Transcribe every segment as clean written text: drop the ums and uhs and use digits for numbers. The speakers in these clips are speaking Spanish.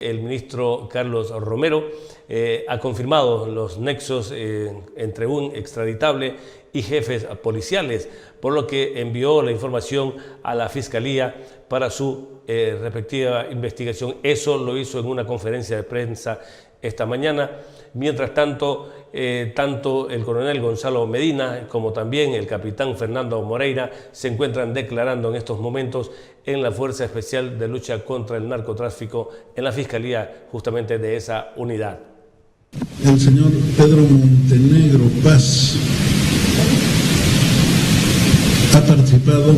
El ministro Carlos Romero ha confirmado los nexos entre un extraditable y jefes policiales, por lo que envió la información a la Fiscalía para su respectiva investigación. Eso lo hizo en una conferencia de prensa esta mañana. Mientras tanto, tanto el coronel Gonzalo Medina como también el capitán Fernando Moreira se encuentran declarando en estos momentos en la Fuerza Especial de Lucha contra el Narcotráfico en la Fiscalía justamente de esa unidad. El señor Pedro Montenegro Paz ha participado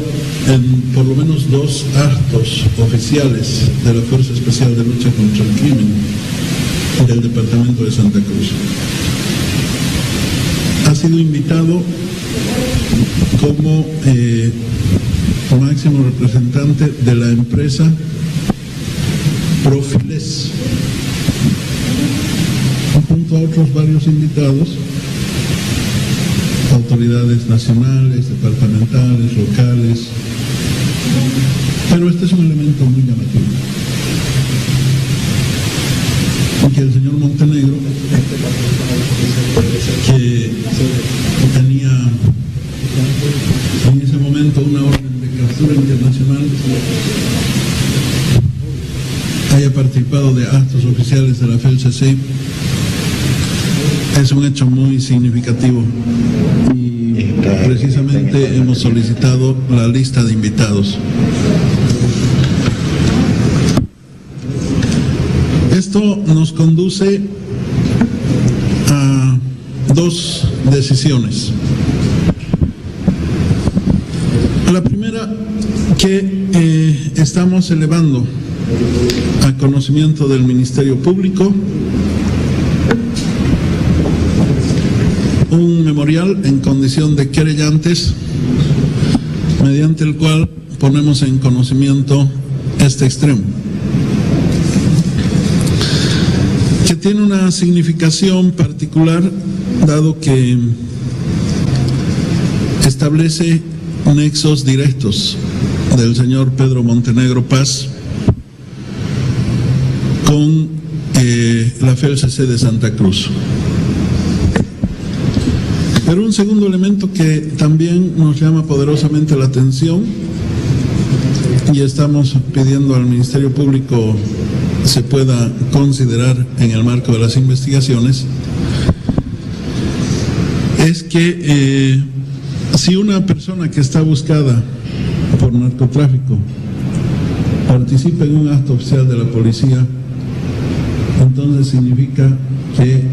en por lo menos 2 actos oficiales de la Fuerza Especial de Lucha contra el Crimen del Departamento de Santa Cruz. Ha sido invitado como máximo representante de la empresa Profiles, junto a otros varios invitados, autoridades nacionales, departamentales, locales, pero este es un elemento muy llamativo. Que el señor Montenegro, que tenía en ese momento una orden de captura internacional, haya participado de actos oficiales de la FELCC, es un hecho muy significativo y precisamente hemos solicitado la lista de invitados. Esto nos conduce a 2 decisiones. La primera, que estamos elevando a conocimiento del Ministerio Público un memorial en condición de querellantes, mediante el cual ponemos en conocimiento este extremo, que tiene una significación particular, dado que establece nexos directos del señor Pedro Montenegro Paz con la FELCC de Santa Cruz. Pero un segundo elemento que también nos llama poderosamente la atención, y estamos pidiendo al Ministerio Público se pueda considerar en el marco de las investigaciones, es que si una persona que está buscada por narcotráfico participa en un acto oficial de la policía, entonces significa que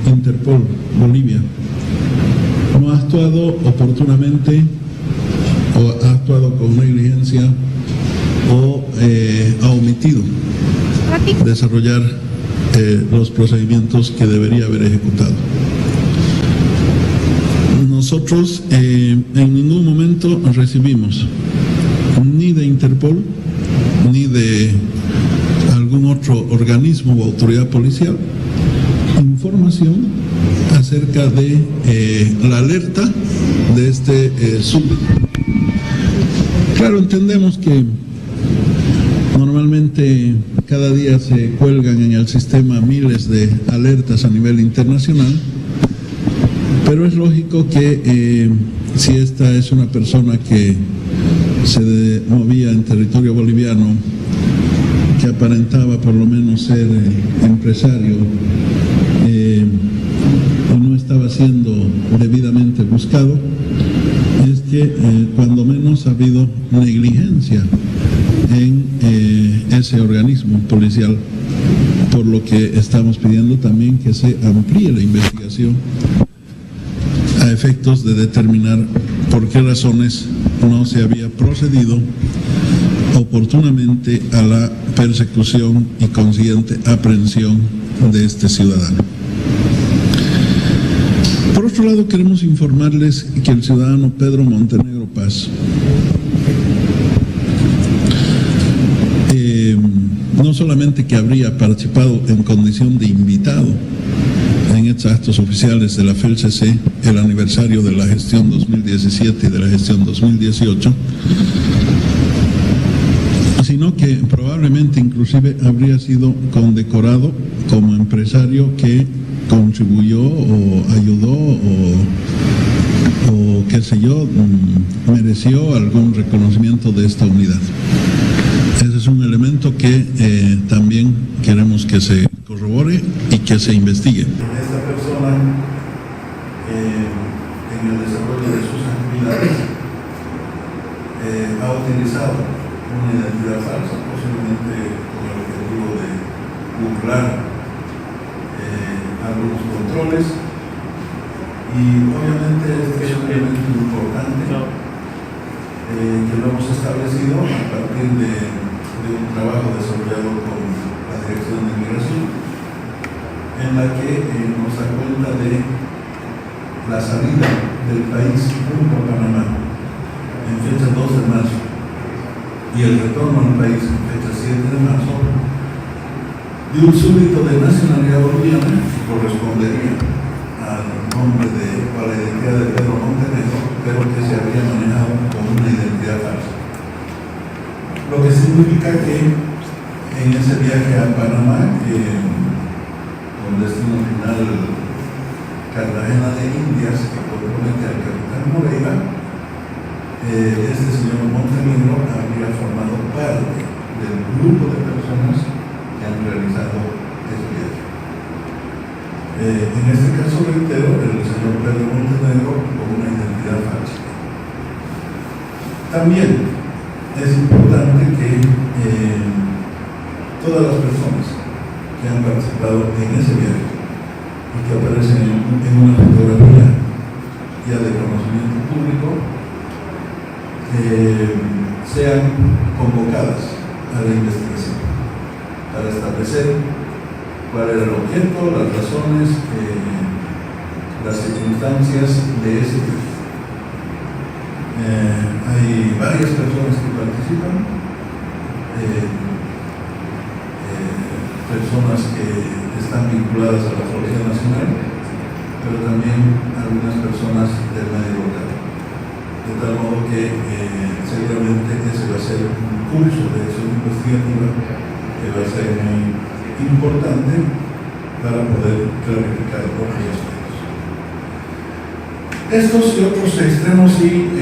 Interpol Bolivia no ha actuado oportunamente, o ha actuado con negligencia, o ha omitido desarrollar los procedimientos que debería haber ejecutado. Nosotros en ningún momento recibimos ni de Interpol ni de algún otro organismo o autoridad policial información acerca de la alerta de este súbdito. Claro, entendemos que normalmente cada día se cuelgan en el sistema miles de alertas a nivel internacional, pero es lógico que si esta es una persona que se movía en territorio boliviano, que aparentaba por lo menos ser empresario, y no estaba siendo debidamente buscado, es que cuando menos ha habido negligencia en ese organismo policial, por lo que estamos pidiendo también que se amplíe la investigación a efectos de determinar por qué razones no se había procedido oportunamente a la persecución y consiguiente aprehensión de este ciudadano. Por otro lado, queremos informarles que el ciudadano Pedro Montenegro Paz no solamente que habría participado en condición de invitado en estos actos oficiales de la FELCC, el aniversario de la gestión 2017 y de la gestión 2018, sino sino que probablemente inclusive habría sido condecorado como empresario que contribuyó o ayudó o qué sé yo, mereció algún reconocimiento de esta unidad. Ese es un elemento que también queremos que se corrobore y que se investigue. Esta persona, en el desarrollo de sus actividades, ha utilizado una identidad falsa, posiblemente con el objetivo de burlar algunos controles, y obviamente este es un elemento importante que lo hemos establecido a partir de un trabajo desarrollado con la Dirección de Migración, en la que nos da cuenta de la salida del país rumbo a Panamá en fecha 2 de marzo y el retorno al país en fecha 7 de marzo de un súbdito de nacionalidad boliviana que correspondería al nombre o a la identidad de Pedro Montenegro, pero que se habría manejado con una identidad falsa. Lo que significa que en ese viaje a Panamá, con destino final Cartagena de Indias, que compromete al capitán Moreira, este señor Montenegro habría formado parte del grupo de personas que han realizado ese viaje. En este caso, reitero, el señor Pedro Montenegro con una identidad falsa. También es importante que todas las personas que han participado en ese viaje y que aparecen en una fotografía ya de conocimiento público sean convocadas a la investigación para establecer cuál era el objeto, las razones, las circunstancias de ese viaje. Hay varias personas que participan, personas que están vinculadas a la Policía Nacional, pero también algunas personas del medio local. De tal modo que seguramente ese va a ser un curso de acción investigativa que va a ser muy importante para poder clarificar los aspectos. Estos y otros extremos y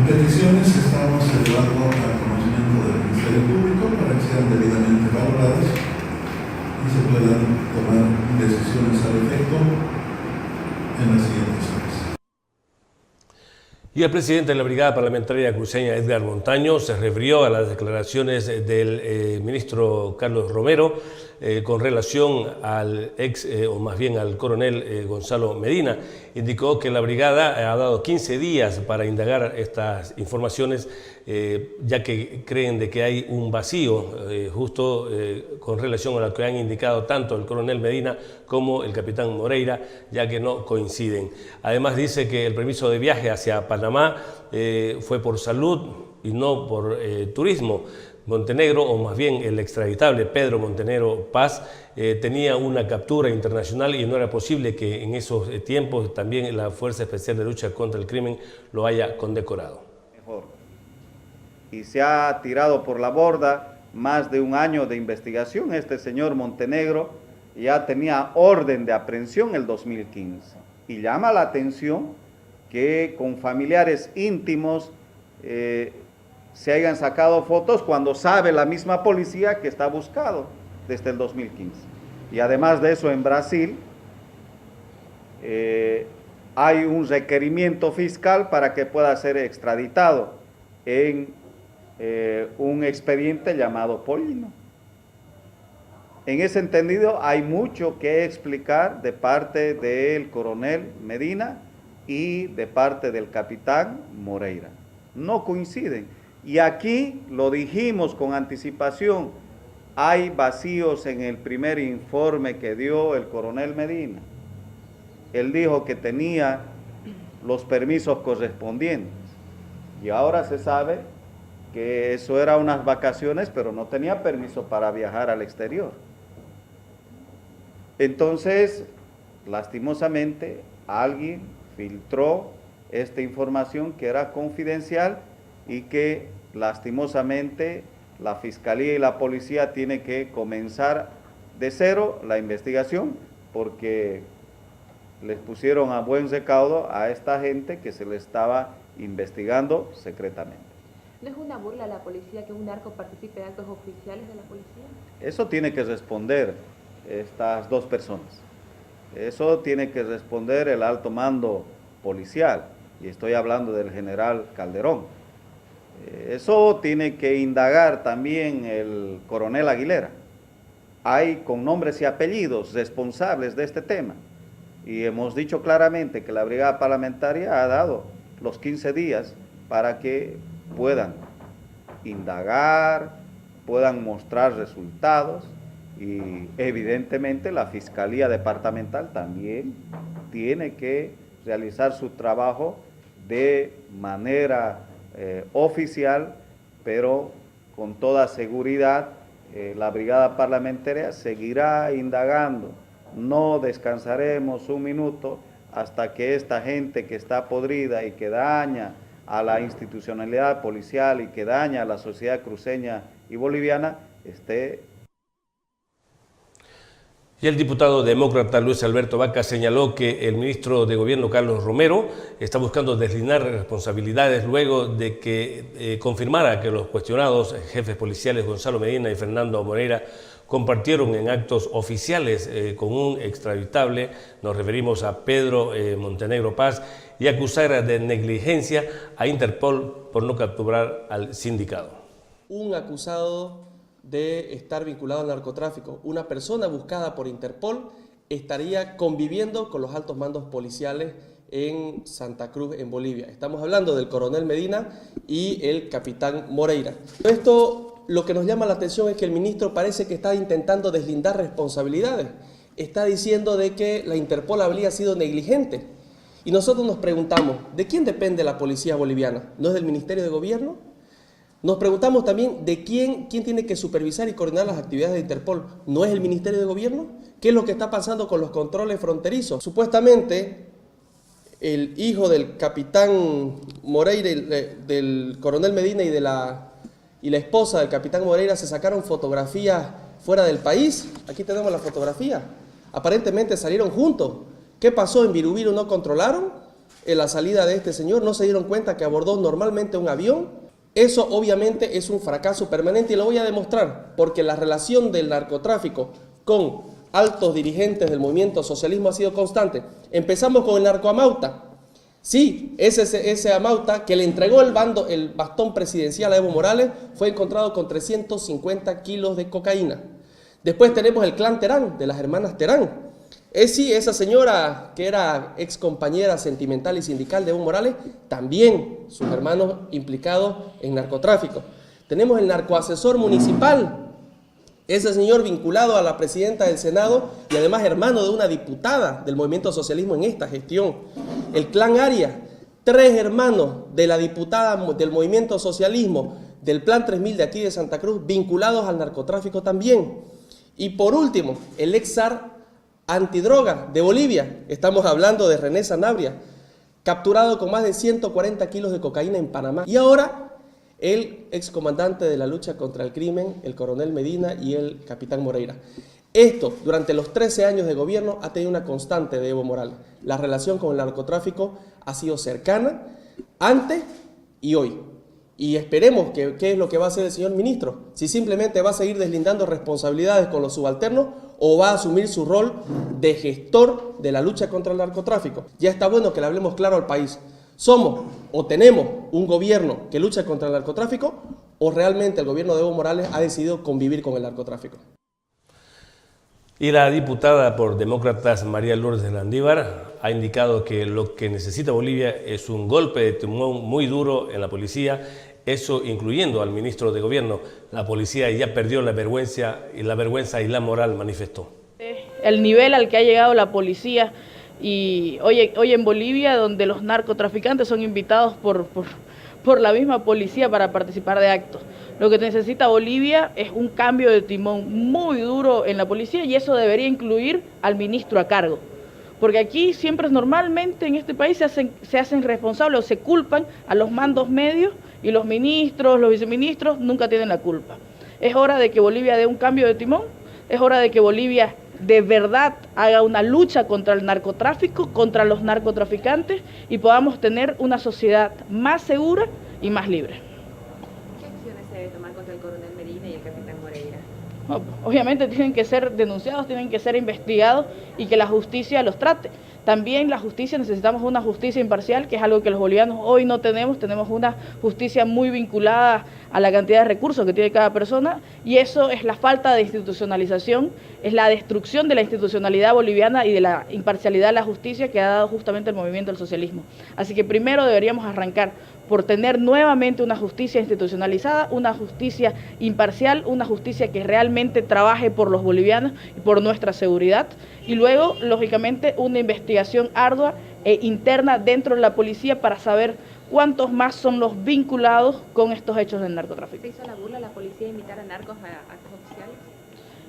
peticiones estamos elevando al conocimiento del Ministerio Público para que sean debidamente valoradas y se puedan tomar decisiones al efecto en las siguientes horas. Y el presidente de la Brigada Parlamentaria Cruceña, Edgar Montaño, se refirió a las declaraciones del ministro Carlos Romero con relación al o más bien al coronel Gonzalo Medina. Indicó que la brigada ha dado 15 días para indagar estas informaciones, ya que creen de que hay un vacío justo con relación a lo que han indicado tanto el coronel Medina como el capitán Moreira, ya que no coinciden. Además dice que el permiso de viaje hacia Panamá fue por salud y no por turismo. Montenegro, o más bien el extraditable Pedro Montenegro Paz, tenía una captura internacional y no era posible que en esos tiempos también la Fuerza Especial de Lucha contra el Crimen lo haya condecorado. Y se ha tirado por la borda más de un año de investigación. Este señor Montenegro ya tenía orden de aprehensión el 2015. Y llama la atención que con familiares íntimos se hayan sacado fotos cuando sabe la misma policía que está buscado desde el 2015. Y además de eso, en Brasil hay un requerimiento fiscal para que pueda ser extraditado en un expediente llamado Polino. En ese entendido hay mucho que explicar de parte del coronel Medina y de parte del capitán Moreira. No coinciden. Y aquí lo dijimos con anticipación, hay vacíos en el primer informe que dio el coronel Medina. Él dijo que tenía los permisos correspondientes y ahora se sabe que eso era unas vacaciones, pero no tenía permiso para viajar al exterior. Entonces, lastimosamente, alguien filtró esta información que era confidencial y que lastimosamente la Fiscalía y la Policía tienen que comenzar de cero la investigación, porque les pusieron a buen recaudo a esta gente que se le estaba investigando secretamente. ¿No es una burla a la policía que un narco participe de actos oficiales de la policía? Eso tiene que responder estas dos personas. Eso tiene que responder el alto mando policial, y estoy hablando del general Calderón. Eso tiene que indagar también el coronel Aguilera. Hay con nombres y apellidos responsables de este tema, y hemos dicho claramente que la brigada parlamentaria ha dado los 15 días para que puedan indagar, puedan mostrar resultados, y evidentemente la Fiscalía Departamental también tiene que realizar su trabajo de manera oficial, pero con toda seguridad la brigada parlamentaria seguirá indagando. No descansaremos un minuto hasta que esta gente que está podrida y que daña a la institucionalidad policial y que daña a la sociedad cruceña y boliviana esté. Y el diputado demócrata Luis Alberto Vaca señaló que el ministro de Gobierno Carlos Romero está buscando deslindar responsabilidades luego de que confirmara que los cuestionados jefes policiales Gonzalo Medina y Fernando Moreira compartieron en actos oficiales con un extraditable, nos referimos a Pedro Montenegro Paz, y acusar de negligencia a Interpol por no capturar al sindicado. Un acusado de estar vinculado al narcotráfico, una persona buscada por Interpol, estaría conviviendo con los altos mandos policiales en Santa Cruz, en Bolivia. Estamos hablando del coronel Medina y el capitán Moreira. Esto, lo que nos llama la atención es que el ministro parece que está intentando deslindar responsabilidades. Está diciendo de que la Interpol habría sido negligente. Y nosotros nos preguntamos, ¿de quién depende la policía boliviana? ¿No es del Ministerio de Gobierno? Nos preguntamos también de quién tiene que supervisar y coordinar las actividades de Interpol. ¿No es el Ministerio de Gobierno? ¿Qué es lo que está pasando con los controles fronterizos? Supuestamente, el hijo del capitán Moreira, del coronel Medina y la esposa del capitán Moreira se sacaron fotografías fuera del país. Aquí tenemos la fotografía. Aparentemente salieron juntos. ¿Qué pasó? ¿En Virubiru no controlaron la salida de este señor? ¿No se dieron cuenta que abordó normalmente un avión? Eso obviamente es un fracaso permanente y lo voy a demostrar, porque la relación del narcotráfico con altos dirigentes del movimiento socialismo ha sido constante. Empezamos con el narcoamauta. Sí, ese amauta que le entregó el bastón presidencial a Evo Morales fue encontrado con 350 kilos de cocaína. Después tenemos el clan Terán, de las hermanas Terán. Sí, esa señora que era ex compañera sentimental y sindical de Evo Morales, también sus hermanos implicados en narcotráfico. Tenemos el narcoasesor municipal, ese señor vinculado a la presidenta del Senado y además hermano de una diputada del movimiento socialismo en esta gestión. El clan Arias, 3 hermanos de la diputada del movimiento socialismo del Plan 3000 de aquí de Santa Cruz, vinculados al narcotráfico también. Y por último, el ex zar antidroga de Bolivia, estamos hablando de René Sanabria, capturado con más de 140 kilos de cocaína en Panamá. Y ahora, el excomandante de la lucha contra el crimen, el coronel Medina y el capitán Moreira. Esto, durante los 13 años de gobierno, ha tenido una constante de Evo Morales. La relación con el narcotráfico ha sido cercana, antes y hoy. Y esperemos qué es lo que va a hacer el señor ministro. Si simplemente va a seguir deslindando responsabilidades con los subalternos o va a asumir su rol de gestor de la lucha contra el narcotráfico. Ya está bueno que le hablemos claro al país. ¿Somos o tenemos un gobierno que lucha contra el narcotráfico o realmente el gobierno de Evo Morales ha decidido convivir con el narcotráfico? Y la diputada por Demócratas María Lourdes de Landívar ha indicado que lo que necesita Bolivia es un golpe de timón muy duro en la policía, eso incluyendo al ministro de Gobierno. La policía ya perdió la vergüenza y la moral, manifestó. El nivel al que ha llegado la policía y hoy en Bolivia, donde los narcotraficantes son invitados por la misma policía para participar de actos. Lo que necesita Bolivia es un cambio de timón muy duro en la policía y eso debería incluir al ministro a cargo. Porque aquí siempre normalmente en este país se hacen responsables o se culpan a los mandos medios y los ministros, los viceministros nunca tienen la culpa. Es hora de que Bolivia dé un cambio de timón, es hora de que Bolivia de verdad haga una lucha contra el narcotráfico, contra los narcotraficantes y podamos tener una sociedad más segura y más libre. ¿Qué acciones se debe tomar contra el coronel Medina y el capitán Moreira? Obviamente tienen que ser denunciados, tienen que ser investigados y que la justicia los trate. También la justicia, necesitamos una justicia imparcial, que es algo que los bolivianos hoy no tenemos. Tenemos una justicia muy vinculada a la cantidad de recursos que tiene cada persona, y eso es la falta de institucionalización, es la destrucción de la institucionalidad boliviana y de la imparcialidad de la justicia que ha dado justamente el movimiento del socialismo. Así que primero deberíamos arrancar por tener nuevamente una justicia institucionalizada, una justicia imparcial, una justicia que realmente trabaje por los bolivianos y por nuestra seguridad, y luego, lógicamente, una investigación ardua e interna dentro de la policía para saber cuántos más son los vinculados con estos hechos del narcotráfico. ¿Se hizo la burla a la policía de invitar a narcos a actos oficiales?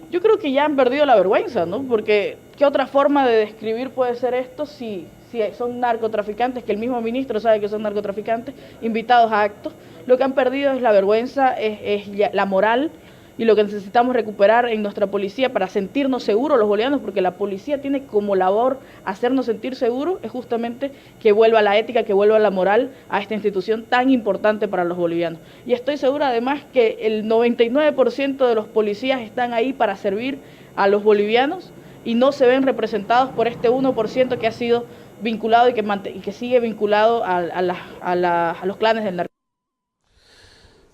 Yo creo que ya han perdido la vergüenza, ¿no? Porque ¿qué otra forma de describir puede ser esto si son narcotraficantes, que el mismo ministro sabe que son narcotraficantes, invitados a actos? Lo que han perdido es la vergüenza, es la moral, y lo que necesitamos recuperar en nuestra policía para sentirnos seguros los bolivianos, porque la policía tiene como labor hacernos sentir seguros, es justamente que vuelva la ética, que vuelva la moral a esta institución tan importante para los bolivianos. Y estoy segura además que el 99% de los policías están ahí para servir a los bolivianos y no se ven representados por este 1% que ha sido vinculado y que sigue vinculado a los clanes del narcotráfico.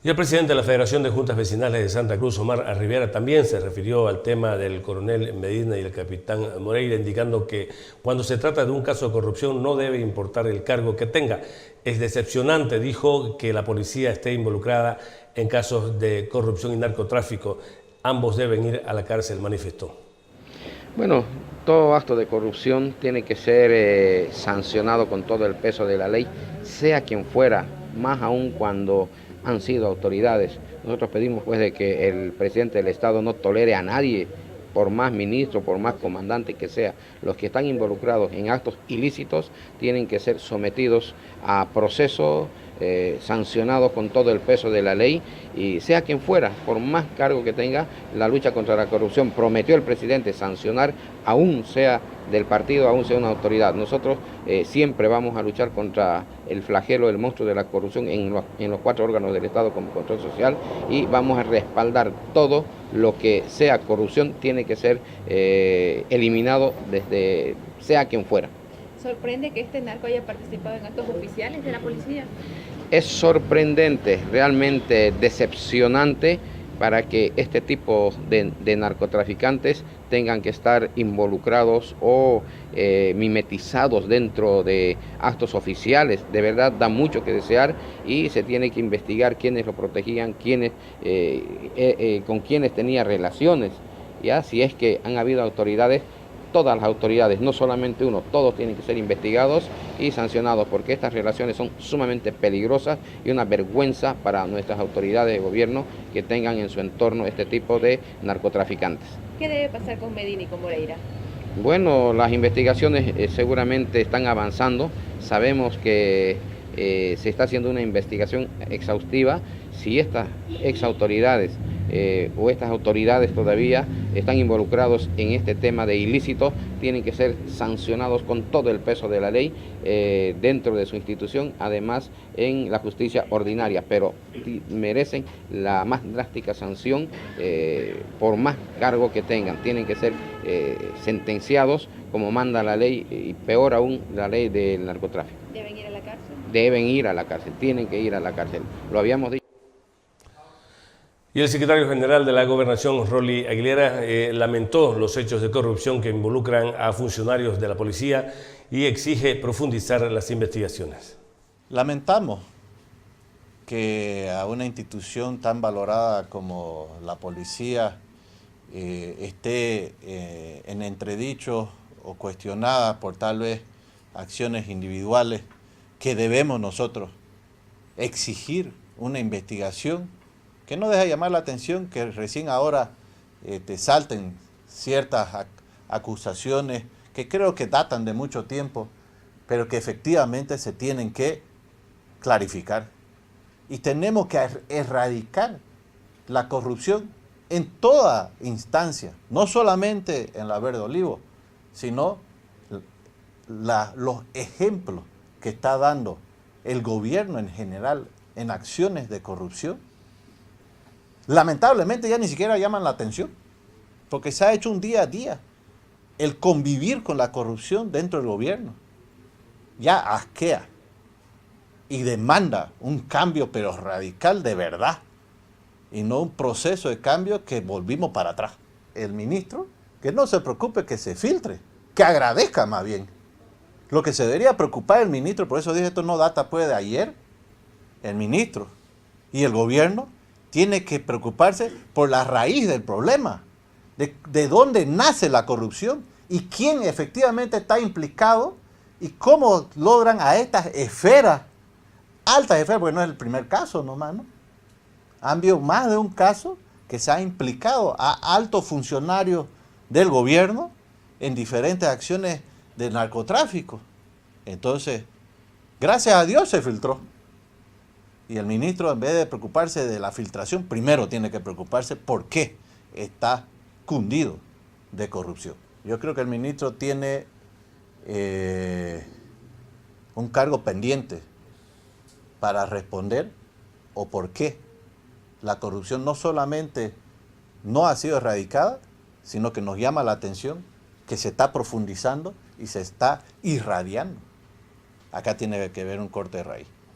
Y el presidente de la Federación de Juntas Vecinales de Santa Cruz, Omar Rivera, también se refirió al tema del coronel Medina y el capitán Moreira, indicando que cuando se trata de un caso de corrupción no debe importar el cargo que tenga. Es decepcionante, dijo, que la policía esté involucrada en casos de corrupción y narcotráfico. Ambos deben ir a la cárcel, manifestó. Bueno, todo acto de corrupción tiene que ser sancionado con todo el peso de la ley, sea quien fuera, más aún cuando han sido autoridades. Nosotros pedimos pues de que el presidente del Estado no tolere a nadie, por más ministro, por más comandante que sea. Los que están involucrados en actos ilícitos tienen que ser sometidos a proceso, sancionados con todo el peso de la ley, y sea quien fuera, por más cargo que tenga, la lucha contra la corrupción. Prometió el presidente sancionar, aún sea del partido, aún sea una autoridad. Nosotros siempre vamos a luchar contra el flagelo, el monstruo de la corrupción en los 4 órganos del Estado como control social, y vamos a respaldar todo lo que sea corrupción, tiene que ser eliminado desde sea quien fuera. ¿Sorprende que este narco haya participado en actos oficiales de la policía? Es sorprendente, realmente decepcionante para que este tipo de narcotraficantes tengan que estar involucrados o mimetizados dentro de actos oficiales. De verdad da mucho que desear y se tiene que investigar quiénes lo protegían, con quiénes tenía relaciones. Ya, si es que han habido autoridades, todas las autoridades, no solamente uno, todos tienen que ser investigados y sancionados, porque estas relaciones son sumamente peligrosas y una vergüenza para nuestras autoridades de gobierno que tengan en su entorno este tipo de narcotraficantes. ¿Qué debe pasar con Medina y con Moreira? Bueno, las investigaciones seguramente están avanzando. Sabemos que se está haciendo una investigación exhaustiva. Si estas exautoridades o estas autoridades todavía están involucrados en este tema de ilícitos, tienen que ser sancionados con todo el peso de la ley dentro de su institución, además en la justicia ordinaria, pero merecen la más drástica sanción por más cargo que tengan. Tienen que ser sentenciados como manda la ley, y peor aún la ley del narcotráfico. ¿Deben ir a la cárcel? Deben ir a la cárcel, tienen que ir a la cárcel. Lo habíamos dicho. Y el secretario general de la Gobernación, Rolly Aguilera, lamentó los hechos de corrupción que involucran a funcionarios de la policía y exige profundizar las investigaciones. Lamentamos que a una institución tan valorada como la policía esté en entredicho o cuestionada por tal vez acciones individuales, que debemos nosotros exigir una investigación, que no deja llamar la atención que recién ahora te salten ciertas acusaciones que creo que datan de mucho tiempo, pero que efectivamente se tienen que clarificar. Y tenemos que erradicar la corrupción en toda instancia, no solamente en la Verde Olivo, sino los ejemplos que está dando el gobierno en general en acciones de corrupción, lamentablemente ya ni siquiera llaman la atención, porque se ha hecho un día a día el convivir con la corrupción dentro del gobierno. Ya asquea y demanda un cambio, pero radical de verdad, y no un proceso de cambio que volvimos para atrás. El ministro, que no se preocupe que se filtre, que agradezca más bien. Lo que se debería preocupar el ministro, por eso dije, esto no data pues de ayer, el ministro y el gobierno tiene que preocuparse por la raíz del problema, de dónde nace la corrupción y quién efectivamente está implicado y cómo logran a estas esferas, altas esferas, porque no es el primer caso nomás, ¿no? Han habido más de un caso que se ha implicado a altos funcionarios del gobierno en diferentes acciones de narcotráfico. Entonces, gracias a Dios se filtró. Y el ministro, en vez de preocuparse de la filtración, primero tiene que preocuparse por qué está cundido de corrupción. Yo creo que el ministro tiene un cargo pendiente para responder o por qué la corrupción no solamente no ha sido erradicada, sino que nos llama la atención que se está profundizando y se está irradiando. Acá tiene que haber un corte de raíz.